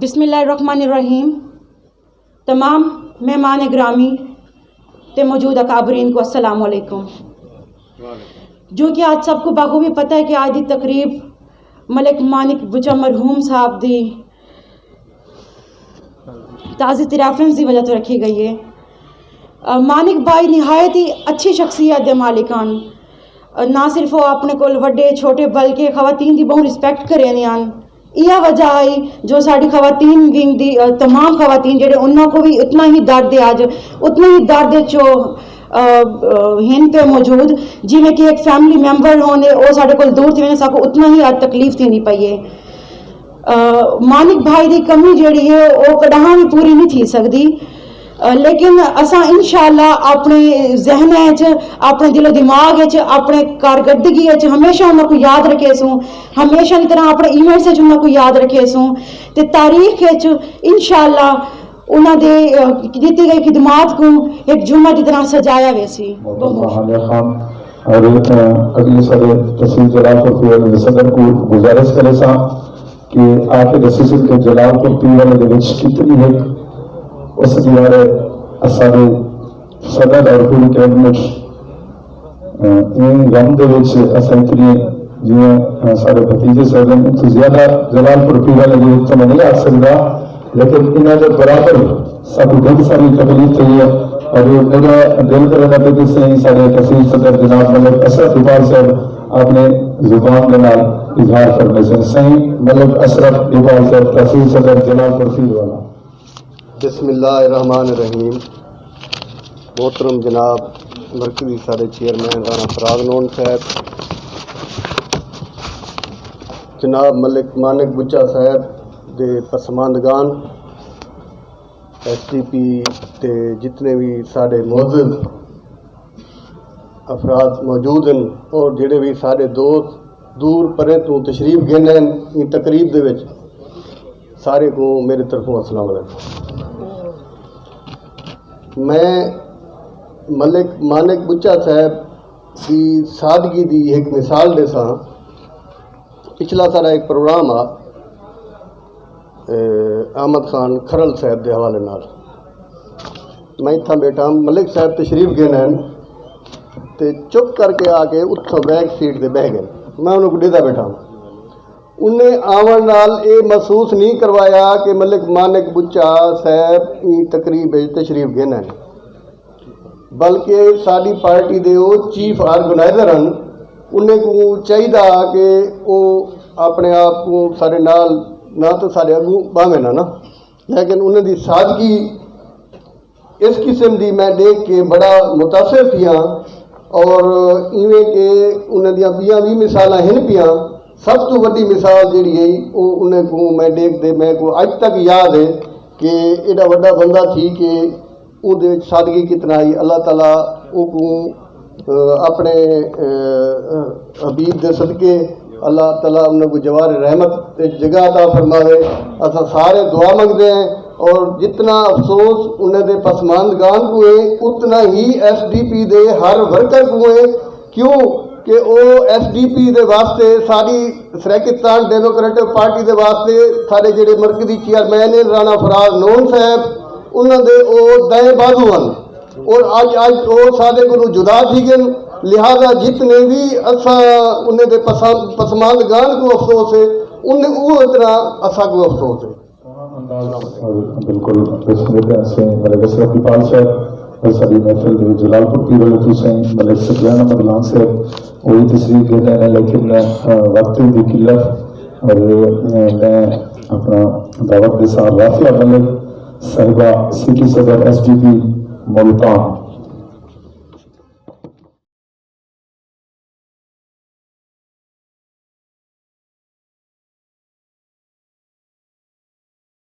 बिस्मिल्लाहिर्रहमानिर्रहीम। तमाम मेहमान ग्रामी ते मौजूद अकाबरीन को अस्सलाम वालेकुम। जो कि आज सबको बखूबी पता है कि आज की तकरीब मलिक मानिक बुचा मरहूम साहब दी ताज़ी रेफरेंस की वजह तो रखी गई है। मानिक भाई निहायत ही अच्छी शख्सियत दे मालिकान, ना सिर्फ वो अपने को वड्डे छोटे बल्कि खवातीन की बहुत रिस्पैक्ट करें आन। यह वजह आई जो साड़ी खवातीन विंग दी तमाम खवातीन जेडे उन्होंने को भी उतना ही दर्द है, आज उतना ही दर्द चो हिन पे मौजूद जिमें कि एक फैमिली मैंबर होने वो साढ़े को दूर थी साको उतना ही आज तकलीफ थी नहीं पाई है। मानिक भाई की कमी जी है वो कदहां भी पूरी नहीं थी सकती, लेकिन असा इंशाअल्लाह अपने जहन च अपने दिलो दिमाग अपने कारकर्दगी हमेशा उन्होंने को याद रखे सूँ, हमेशा की तरह अपने इवेंट्स उन्होंने को याद रखे सूँ ते तारीख इंशाअल्लाह उन्होंने दी गई खिदमात को एक जुम्मा की तरह सजाया वैसी। और अगले सारे तहसील जलालपुर सदर को गुजारिश करे सा कि आके तहसील के जलालपुर पीवल के कितनी है उस दीवार सारे सदर और पूरी कैबिनेट इन गम दे इतनी जिवें सारे भतीजे सदन तो ज्यादा जलालपुर पीवल के नहीं आ सकता, लेकिन इन्होंने बराबर सब बहुत सारी तकलीफ थी है। और मेरा दिल करना तो कि सही सारे तहसील सदर जनाब मलिक अशरफ इकबाल साहब आपने जुबान के नाल इजहार करने से सही मलिक अशरफ इकबाल साहब तहसील सदर जलालपुर वाला। बिस्मिल्लाहिर्रहमानिर्रहीम। मोहतरम जनाब मरकजी सारे चेयरमैन राना फराज नोन साहब, जनाब मलिक मानिक बुचा साहब दे पसमानदगान, SDP ते जितने भी साढ़े मौजूद अफराद मौजूद हैं और जेडे भी साढ़े दोस्त दूर परे तो तशरीफ गेने इन तकरीब दे विच सारे को मेरे तरफों अस्सलाम वालेकुम। मैं मलिक मानिक बुचा साहब की सादगी दी एक मिसाल देसा। पिछला सारा एक प्रोग्राम आ अहमद खान खरल साहब के हवाले नाल, मैं इतना बैठा मलिक साहब तशरीफ गए तो चुप करके आके उत्थों बैक सीट से बह गए। मैं उन्होंने डिदा बैठा, उन्हें आवन नाल ये महसूस नहीं करवाया कि मलिक मानिक बुचा साहब ई तकरीब तशरीफ गए, बल्कि साड़ी पार्टी के वो चीफ ऑर्गेनाइजर हैं। उन्हें को चाहिए कि वो अपने आप को सारे नाल ना तो सारे अगू बावे ना, लेकिन उन्हें दी सादगी इस किस्म की मैं देख के बड़ा मुतासिर थिया। और इवें के उन्हें दियाँ बियाँ भी मिसाल हैं पियाँ। सब तो वड्डी मिसाल जी है वो उन्हें को मैं देख दे मैं को अज तक याद है कि एडा वड्डा बंदा थी कि उहदे सादगी कितना आई। अल्लाह ताला को अपने हबीब दे सदके अल्लाह ताला उन्हें जवार रहमत जगह अता फरमावे। असा सारे दुआ मंगते हैं और जितना अफसोस उन्हें दे पसमानदगान को है उतना ही SDP दे हर वर्कर को है। क्यों कि वो SDP दे वास्ते सारी सराकिस्तान डेमोक्रेटिक पार्टी दे वास्ते सारे जेडे मरकजी चेयरमैन राना फराज नोन साहब उन्होंने वो दाएं बाजू हैं और अज वो सारे को जुदा थी गए। लिहाजा जितने भी असा उन्हें दे पसमानदगान को अफसोस है उन्हें वो इतना असा को अफसोस है। बिल्कुल मलिक अशरफ इकबाल साहब और सारी महफिल जलालपुर पीवल हुसैन मलिक सफियान अहमद लान साहब वही तशरीफ देते हैं, लेकिन वक्त की किल्लत और मैं अपना दावत के साथ राफिया मलिक साहिबा सिटी सदर SDP मुल्तान